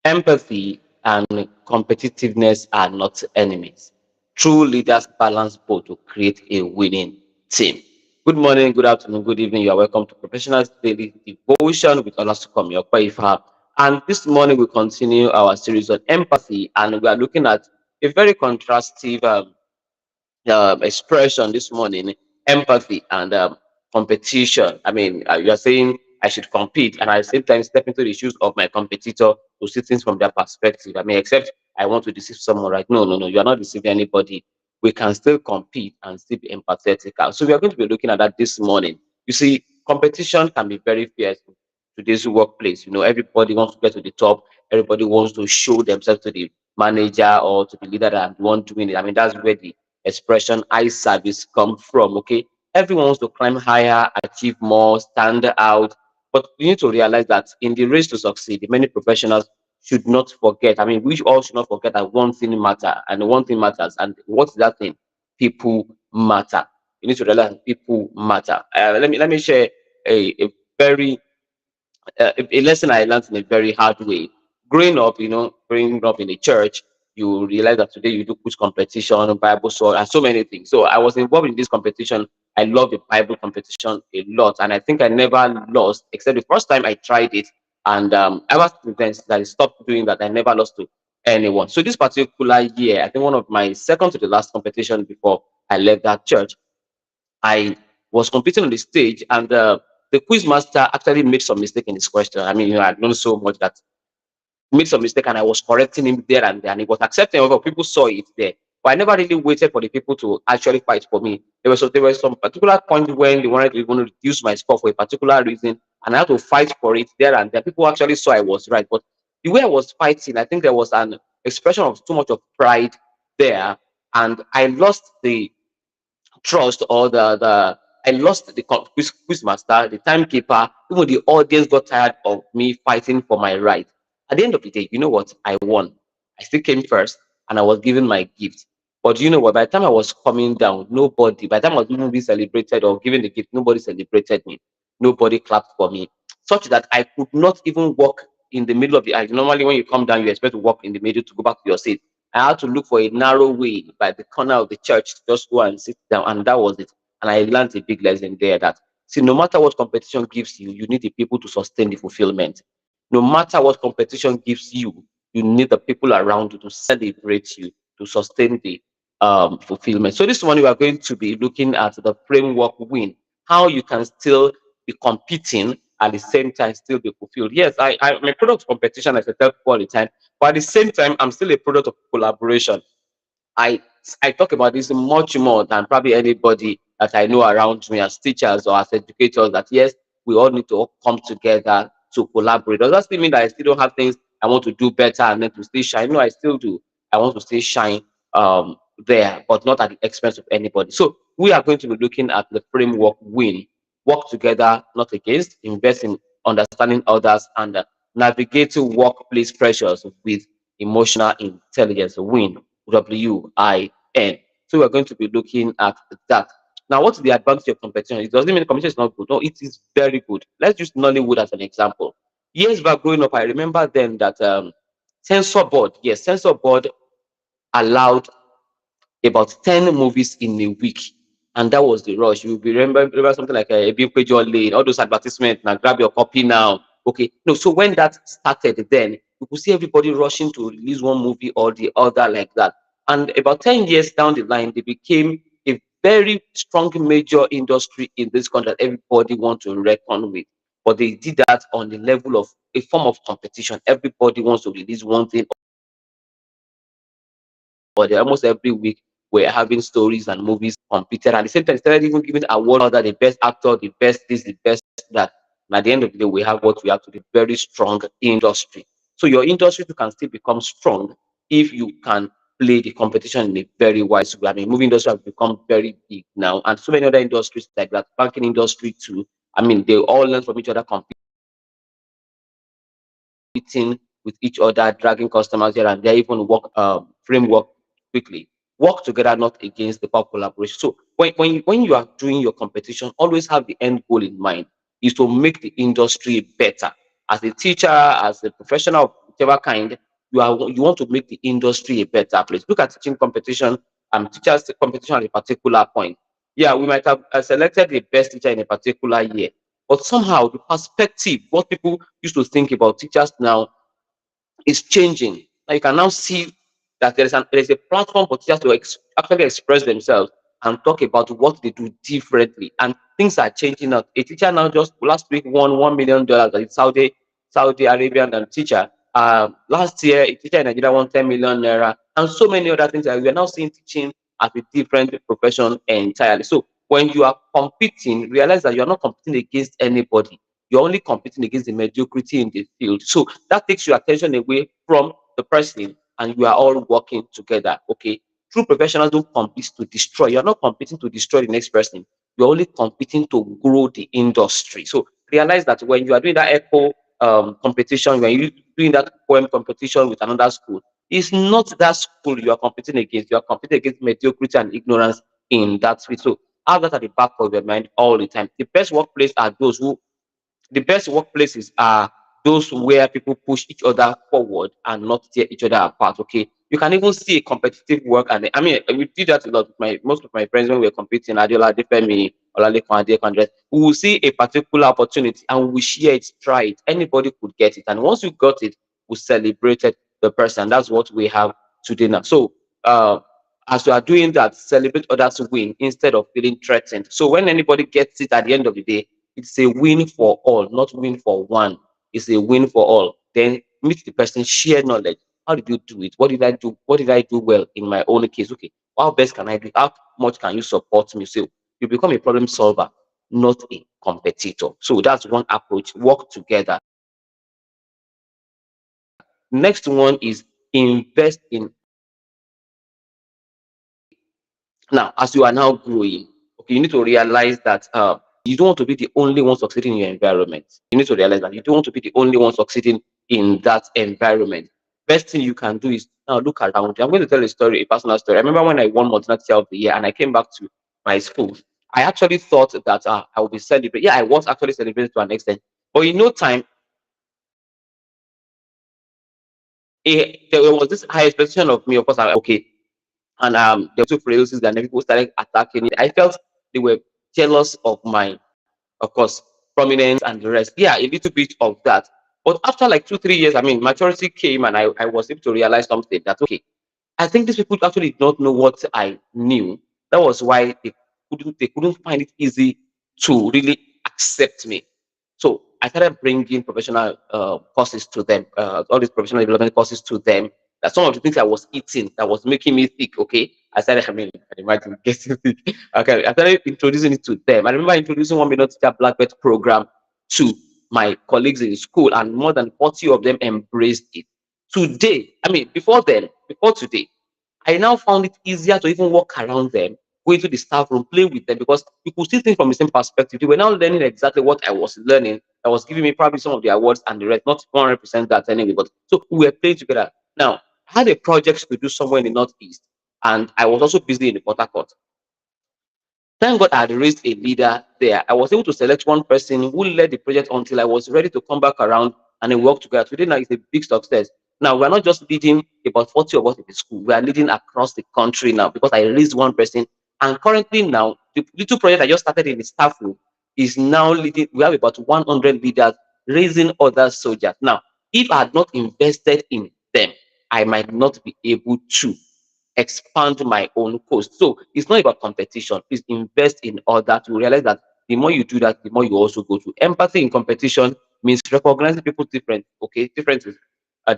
Empathy and competitiveness are not enemies. True leaders balance both to create a winning team. Good morning, good afternoon, good evening. You are welcome to Professionals Daily Devotion with Olasunkanmi, Opeifa. And this morning we continue our series on empathy, and we are looking at a very contrastive expression this morning: empathy and competition. I mean, you are saying I should compete, and at the same time step into the shoes of my competitor to see things from their perspective. I mean, except I want to deceive someone, right? No, no, no, you are not deceiving anybody. We can still compete and still be empathetic. So we are going to be looking at that this morning. You see, competition can be very fierce in today's workplace. You know, everybody wants to get to the top. Everybody wants to show themselves to the manager or to the leader that I'm the one doing it. I mean, that's where the expression eye service come from. Okay, everyone wants to climb higher, achieve more, stand out, but you need to realize that in the race to succeed, many professionals should not forget. I mean, we all should not forget that one thing matter, and one thing matters. And what's that thing? People matter. You need to realize that people matter. Let me share a very a lesson I learned in a very hard way. Growing up, growing up in a church, you realize that today you do quiz competition, Bible sword, and so many things. So I was involved in this competition. I love the Bible competition a lot, and I think I never lost except the first time I tried it. And ever since that I stopped doing that, I never lost to anyone. So this particular year, I think one of my second to the last competition before I left that church, I was competing on the stage, and the quiz master actually made some mistake in his question. I mean, I'd known so much that made some mistake, and I was correcting him there and there, and he was accepting. However, people saw it there, but I never really waited for the people to actually fight for me. There was some particular point when they wanted to even reduce my score for a particular reason, and I had to fight for it there and there. People actually saw I was right, but the way I was fighting, I think there was an expression of too much of pride there, and I lost the trust, or the I lost the quiz master, the timekeeper, even the audience got tired of me fighting for my right. At the end of the day, you know what? I won. I still came first, and I was given my gift. But you know what? By the time I was coming down, nobody, by the time I was even being celebrated or given the gift, nobody celebrated me. Nobody clapped for me. Such that I could not even walk in the middle of the aisle. Normally, when you come down, you expect to walk in the middle to go back to your seat. I had to look for a narrow way by the corner of the church to just go and sit down, and that was it. And I learned a big lesson there that, see, no matter what competition gives you, you need the people to sustain the fulfillment. No matter what competition gives you, you need the people around you to celebrate you, to sustain the fulfillment. So this morning we are going to be looking at the framework win, how you can still be competing at the same time still be fulfilled. Yes, I'm a product of competition, as I tell people all the time, but at the same time, I'm still a product of collaboration. I I talk about this much more than probably anybody that I know around me as teachers or as educators. That yes, we all need to all come together to collaborate. Does that still mean that I still don't have things I want to do better and then to stay shine? No, I still do. I want to stay shine there, but not at the expense of anybody. So we are going to be looking at the framework win, work together, not against, invest in understanding others, and navigating workplace pressures with emotional intelligence. Win. WIN. So we're going to be looking at that. Now, what's the advantage of competition? It doesn't mean competition is not good. No, it is very good. Let's use Nollywood as an example. Years back growing up, I remember then that censor board allowed about 10 movies in a week. And that was the rush. You remember something like a big page lane, all those advertisements. Now grab your copy now. Okay. No, so when that started, then you could see everybody rushing to release one movie or the other like that. And about 10 years down the line, they became a very strong major industry in this country that everybody wants to reckon with. But they did that on the level of a form of competition. Everybody wants to release one thing, but almost every week we're having stories and movies competed. And at the same time, started even giving awards that the best actor, the best this, the best that. And at the end of the day, we have what we have to be very strong industry. So your industry too can still become strong if you can play the competition in a very wise way. I mean, movie industry has become very big now, and so many other industries like that, banking industry too. I mean, they all learn from each other, competing with each other, dragging customers here and there, even work framework quickly. Work together, not against the power collaboration. So when you are doing your competition, always have the end goal in mind is to make the industry better. As a teacher, as a professional, whichever kind, you want to make the industry a better place. Look at teaching competition, teachers competition at a particular point. Yeah, we might have selected the best teacher in a particular year, but somehow the perspective, what people used to think about teachers now is changing. Now you can now see that there is a platform for teachers to actually express themselves and talk about what they do differently. And things are changing now. A teacher now just last week won $1 million. It's Saudi Arabian teacher. Last year, a teacher in Nigeria won 10 million naira, and so many other things that we are now seeing teaching as a different profession entirely. So when you are competing, realize that you are not competing against anybody. You're only competing against the mediocrity in the field. So that takes your attention away from the person, and you are all working together. Okay. True professionals don't compete to destroy. You're not competing to destroy the next person. You're only competing to grow the industry. So realize that when you are doing that echo competition, when you're doing that poem competition with another school, it's not that school you are competing against. You are competing against mediocrity and ignorance in that field. So have that at the back of your mind all the time. The best workplaces are those where people push each other forward and not tear each other apart. Okay, you can even see a competitive work, and I mean we did that a lot with my most of my friends when we were competing. Adiola, Defemi, Olalekan, Adekan, we will see a particular opportunity and we share it, try it. Anybody could get it, and once you got it, we celebrated the person. That's what we have today now. So as you are doing that, celebrate others win instead of feeling threatened. So when anybody gets it at the end of the day, it's a win for all, not win for one. It's a win for all. Then meet the person, share knowledge. How did you do it? What did I do? What did I do well in my own case? Okay, how best can I do? How much can you support me? So you become a problem solver, not a competitor. So that's one approach. Work together. Next one is invest in. Now, as you are now growing, okay, you need to realize that you don't want to be the only one succeeding in your environment. You need to realize that you don't want to be the only one succeeding in that environment. Best thing you can do is now look around you. I'm going to tell a story, a personal story. I remember when I won Multinational Teacher of the Year and I came back to my school. I actually thought that I would be celebrated. Yeah, I was actually celebrated to an extent. But in no time, there was this high expectation of me. Of course, okay, and there were two phrases and then people started attacking it. I felt they were jealous of my, of course, prominence and the rest. Yeah, a little bit of that. But after like 2, 3 years, I mean, maturity came and I was able to realize something that okay, I think these people actually did not know what I knew. That was why they couldn't find it easy to really accept me. So I started bringing professional courses to them, all these professional development courses to them. That some of the things I was eating that was making me thick. Okay, I started. I mean, I can imagine getting thick. Okay, I started introducing it to them. I remember introducing 1 minute teacher black belt program to my colleagues in school, and more than 40 of them embraced it. Today, I mean, before today, I now found it easier to even walk around them, go into the staff room, play with them because you could see things from the same perspective. They were now learning exactly what I was learning. That was giving me probably some of the awards and the rest, not 100% that anyway. But so we were playing together. Now, I had a project to do somewhere in the Northeast, and I was also busy in the Port Harcourt. Thank God I had raised a leader there. I was able to select one person who led the project until I was ready to come back around and then work together. Today now it's a big success. Now we're not just leading about 40 of us in the school, we are leading across the country now because I raised one person. And currently now, the little project I just started in the staff room is now leading. We have about 100 leaders raising other soldiers. Now, if I had not invested in them, I might not be able to expand my own coast. So it's not about competition. Please invest in order to realize that the more you do that, the more you also go to. Empathy in competition means recognizing people's differences,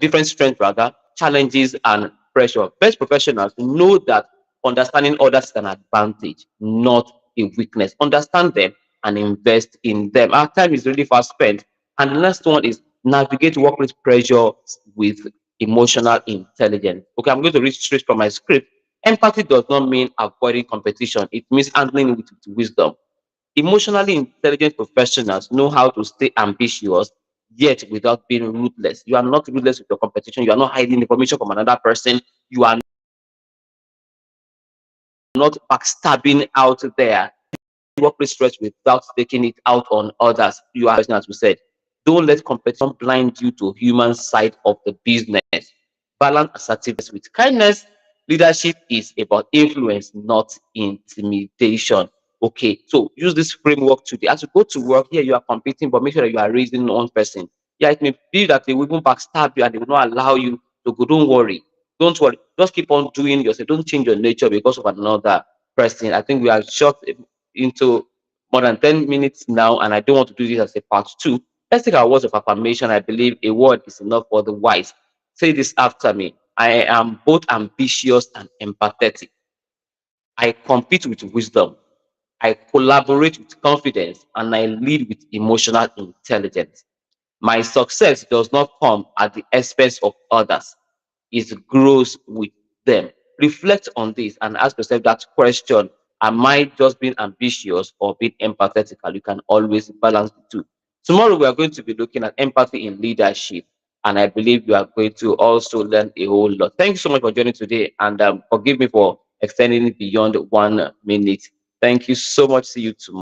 different strengths rather, challenges and pressure. Best professionals know that understanding others is an advantage, not a weakness. Understand them and invest in them. Our time is really fast spent. And the last one is navigate workplace pressure with emotional intelligence. Okay, I'm going to read straight from my script. Empathy does not mean avoiding competition, it means handling it with wisdom. Emotionally intelligent professionals know how to stay ambitious yet without being ruthless. You are not ruthless with your competition, you are not hiding information from another person, you are not backstabbing out there. Workplace stress without taking it out on others. You are, as we said, Don't let competition blind you to human side of the business. Balance assertiveness with kindness. Leadership is about influence, not intimidation. Okay, so use this framework today. As you go to work, here you are competing, but make sure that you are raising one person. Yeah, it may be that they will even backstab you and they will not allow you to go. Don't worry. Don't worry. Just keep on doing yourself. Don't change your nature because of another person. I think we are short into more than 10 minutes now, and I don't want to do this as a part two. Let's take our words of affirmation. I believe a word is enough for the wise. Say this after me. I am both ambitious and empathetic. I compete with wisdom. I collaborate with confidence, and I lead with emotional intelligence. My success does not come at the expense of others, it grows with them. Reflect on this and ask yourself that question. Am I just being ambitious or being empathetical? You can always balance the two. Tomorrow, we are going to be looking at empathy in leadership. And I believe you are going to also learn a whole lot. Thank you so much for joining today. And forgive me for extending it beyond 1 minute. Thank you so much. See you tomorrow.